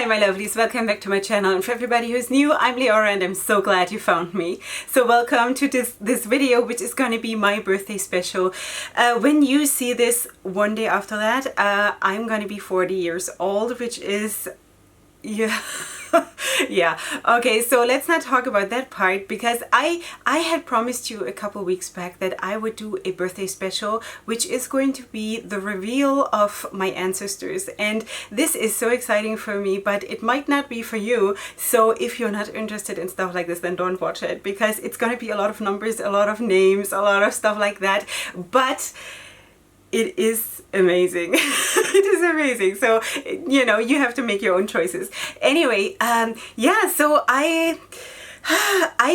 Hi my lovelies, welcome back to my channel, and for everybody who's new, I'm Leorah and I'm so glad you found me. So welcome to this video, which is going to be my birthday special. When you see this one day after that, I'm going to be 40 years old, which is... yeah. Yeah, okay, so let's not talk about that part, because I had promised you a couple weeks back that I would do a birthday special, which is going to be the reveal of my ancestors, and this is so exciting for me, but it might not be for you. So if you're not interested in stuff like this, then don't watch it, because it's going to be a lot of numbers, a lot of names, a lot of stuff like that, but it is amazing. It is amazing. So, you know, you have to make your own choices. Anyway, yeah, so I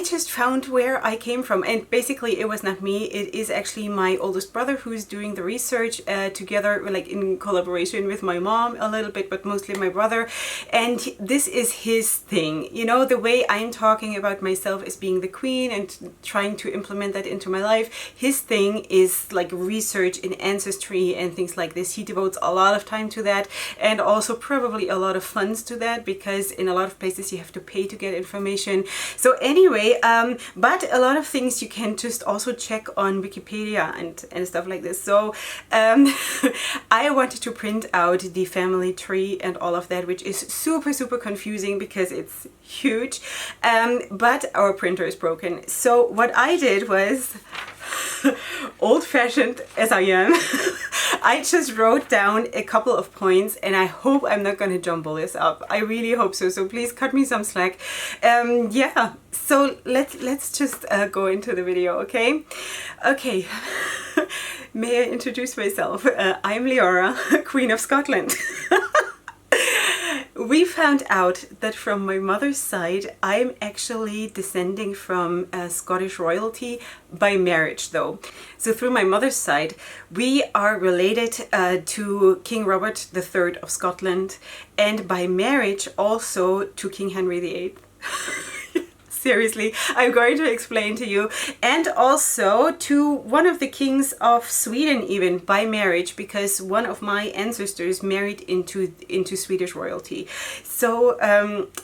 just found where I came from, and basically it was not me. It is actually my oldest brother who's doing the research together, like in collaboration with my mom a little bit, but mostly my brother. And this is his thing. You know, the way I'm talking about myself as being the queen and trying to implement that into my life, his thing is like research in ancestry and things like this. He devotes a lot of time to that, and also probably a lot of funds to that, because in a lot of places you have to pay to get information. So anyway, but a lot of things you can just also check on Wikipedia and stuff like this. So I wanted to print out the family tree and all of that, which is super confusing because it's huge, but our printer is broken. So what I did was, old-fashioned as I am, I just wrote down a couple of points, and I hope I'm not going to jumble this up. I really hope so. So please cut me some slack. Yeah, so let's just go into the video, okay? Okay. May I introduce myself? I'm Leorah, Queen of Scotland. We found out that from my mother's side, I'm actually descending from Scottish royalty by marriage, though. So through my mother's side, we are related to King Robert III of Scotland, and by marriage also to King Henry VIII. Seriously, I'm going to explain to you, and also to one of the kings of Sweden, even by marriage, because one of my ancestors married into Swedish royalty. So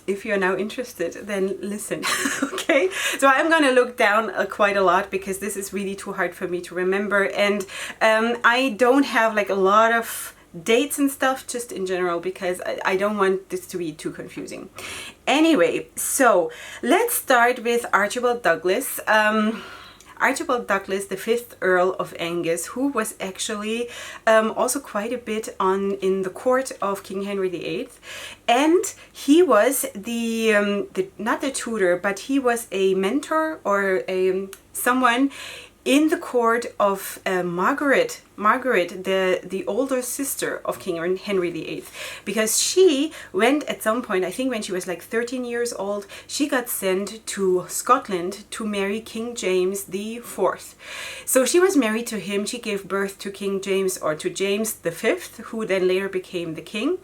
if you're now interested, then listen. Okay, so I'm gonna look down quite a lot, because this is really too hard for me to remember, and I don't have like a lot of dates and stuff, just in general, because I don't want this to be too confusing. Anyway, so let's start with Archibald Douglas. Archibald Douglas, the 5th Earl of Angus, who was actually also quite a bit in the court of King Henry VIII, and he was the not the tutor, but he was a mentor or someone in the court of Margaret, the older sister of King Henry VIII, because she went at some point, I think when she was like 13 years old, she got sent to Scotland to marry King James IV. So she was married to him, she gave birth to King James, or to James V, who then later became the king,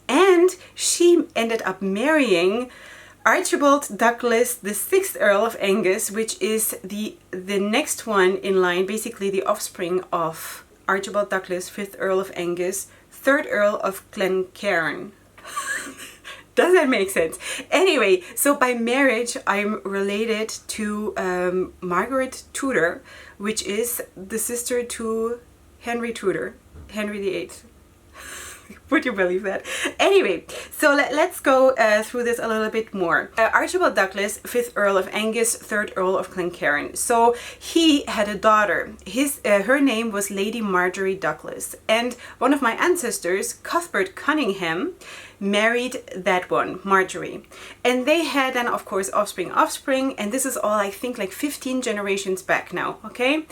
and she ended up marrying Archibald Douglas, the 6th Earl of Angus, which is the next one in line, basically the offspring of Archibald Douglas, 5th Earl of Angus, 3rd Earl of Glencairn. Does that make sense? Anyway, so by marriage, I'm related to Margaret Tudor, which is the sister to Henry Tudor, Henry VIII. Would you believe that? Anyway, so let's go through this a little bit more. Archibald Douglas, 5th Earl of Angus, 3rd Earl of Glencairn. So he had a daughter. Her name was Lady Marjorie Douglas. And one of my ancestors, Cuthbert Cunningham, married that one, Marjorie. And they had then, of course, offspring, and this is all, I think, like 15 generations back now, okay?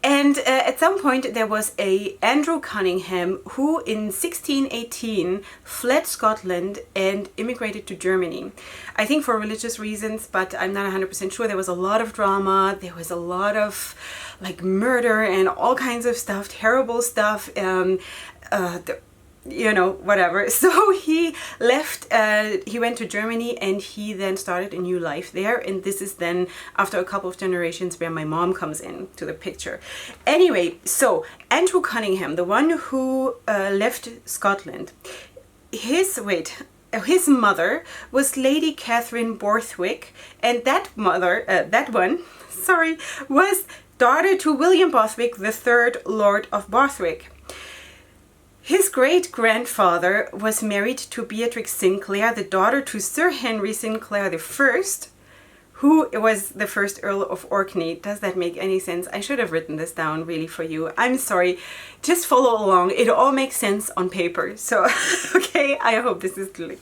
And at some point there was a Andrew Cunningham who in 1618 fled Scotland and immigrated to Germany. I think for religious reasons, but I'm not 100% sure. There was a lot of drama, there was a lot of like murder and all kinds of stuff, terrible stuff. You know, whatever. So he left, he went to Germany, and he then started a new life there. And this is then after a couple of generations where my mom comes into the picture. Anyway, so Andrew Cunningham, the one who left Scotland, his, wait, his mother was Lady Catherine Borthwick, and that one, sorry, was daughter to William Borthwick, the third Lord of Borthwick. His great-grandfather was married to Beatrix Sinclair, the daughter to Sir Henry Sinclair I, who was the first Earl of Orkney. Does that make any sense? I should have written this down really for you. I'm sorry. Just follow along. It all makes sense on paper. So, okay, I hope this is like,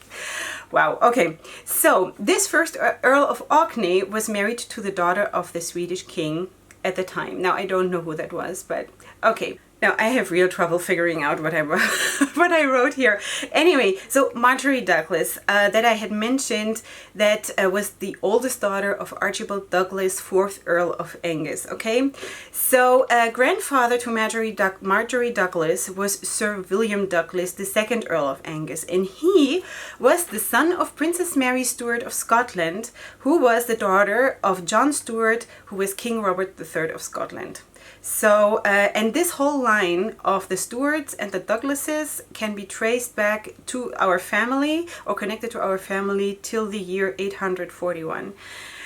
wow. Okay, so this first Earl of Orkney was married to the daughter of the Swedish king at the time. Now, I don't know who that was, but okay. Now, I have real trouble figuring out what I wrote here. Anyway, so Marjorie Douglas, that I had mentioned, that was the oldest daughter of Archibald Douglas, 4th Earl of Angus, okay? So, grandfather to Marjorie Douglas was Sir William Douglas, the 2nd Earl of Angus, and he was the son of Princess Mary Stuart of Scotland, who was the daughter of John Stuart, who was King Robert III of Scotland. So, and this whole line of the Stuarts and the Douglases can be traced back to our family, or connected to our family, till the year 841.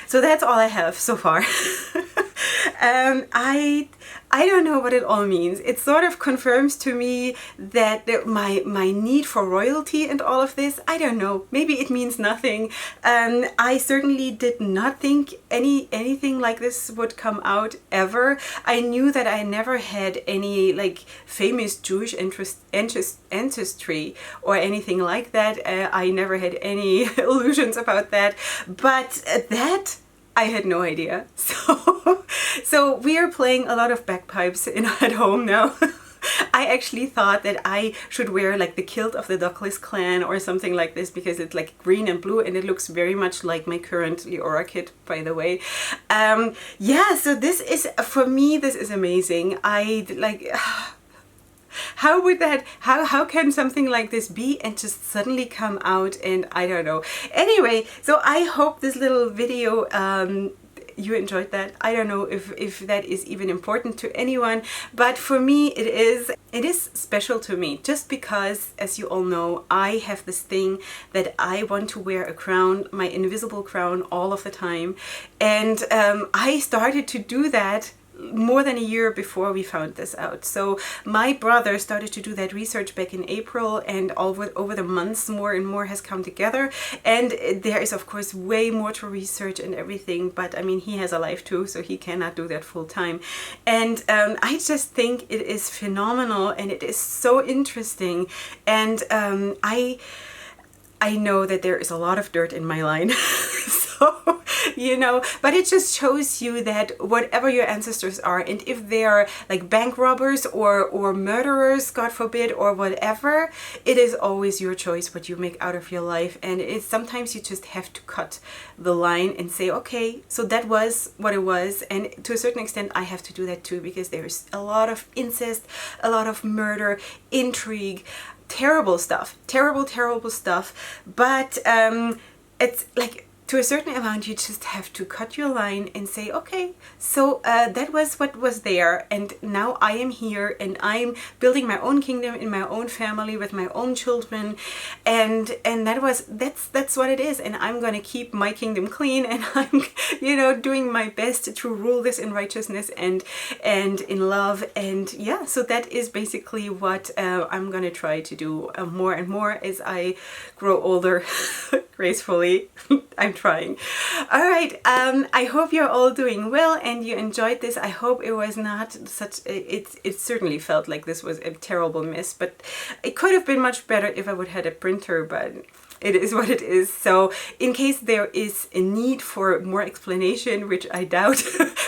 So that's all I have so far. I don't know what it all means. It sort of confirms to me that my need for royalty and all of this, I don't know, maybe it means nothing. I certainly did not think anything like this would come out ever. I knew that I never had any like famous Jewish ancestry or anything like that. I never had any illusions about that, but that I had no idea. So we are playing a lot of bagpipes at home now. I actually thought that I should wear like the kilt of the Douglas clan or something like this, because it's like green and blue and it looks very much like my current Leorah kit, by the way. Yeah, so this is, for me, this is amazing. I like... How would that, how can something like this be and just suddenly come out, and I don't know. Anyway, so I hope this little video, you enjoyed that. I don't know if that is even important to anyone, but for me it is special to me, just because, as you all know, I have this thing that I want to wear a crown, my invisible crown, all of the time, and I started to do that more than a year before we found this out. So my brother started to do that research back in April, and over the months more and more has come together, and there is of course way more to research and everything, but I mean, he has a life too, so he cannot do that full time, and I just think it is phenomenal and it is so interesting, and I know that there is a lot of dirt in my line. So, you know, but it just shows you that whatever your ancestors are, and if they are like bank robbers or murderers, God forbid, or whatever, it is always your choice what you make out of your life. And it's sometimes you just have to cut the line and say, okay, so that was what it was. And to a certain extent, I have to do that too, because there's a lot of incest, a lot of murder, intrigue, terrible stuff, terrible stuff. But it's like, to a certain amount, you just have to cut your line and say, okay, so that was what was there, and now I am here, and I'm building my own kingdom in my own family with my own children, and that's what it is, and I'm gonna keep my kingdom clean, and I'm, you know, doing my best to rule this in righteousness and in love, and yeah, so that is basically what I'm gonna try to do more and more as I grow older, gracefully. I'm trying. All right, I hope you're all doing well and you enjoyed this. I hope it was not such it certainly felt like this was a terrible mess, but it could have been much better if I would have had a printer, but it is what it is. So in case there is a need for more explanation, which I doubt,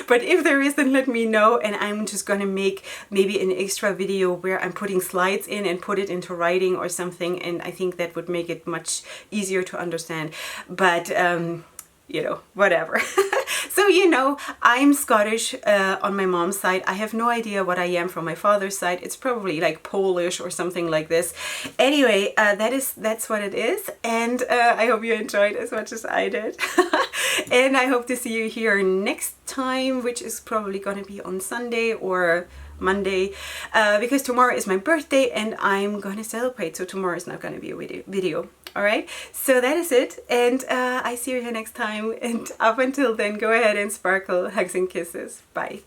but if there is, then let me know, and I'm just gonna make maybe an extra video where I'm putting slides in and put it into writing or something, and I think that would make it much easier to understand. But you know, whatever. So, you know, I'm Scottish on my mom's side. I have no idea what I am from my father's side. It's probably like Polish or something like this. Anyway, that's what it is. And I hope you enjoyed as much as I did. And I hope to see you here next time, which is probably going to be on Sunday or Monday, because tomorrow is my birthday and I'm going to celebrate. So tomorrow is not going to be a video. All right, so that is it, and I see you here next time, and up until then, go ahead and sparkle. Hugs and kisses. Bye.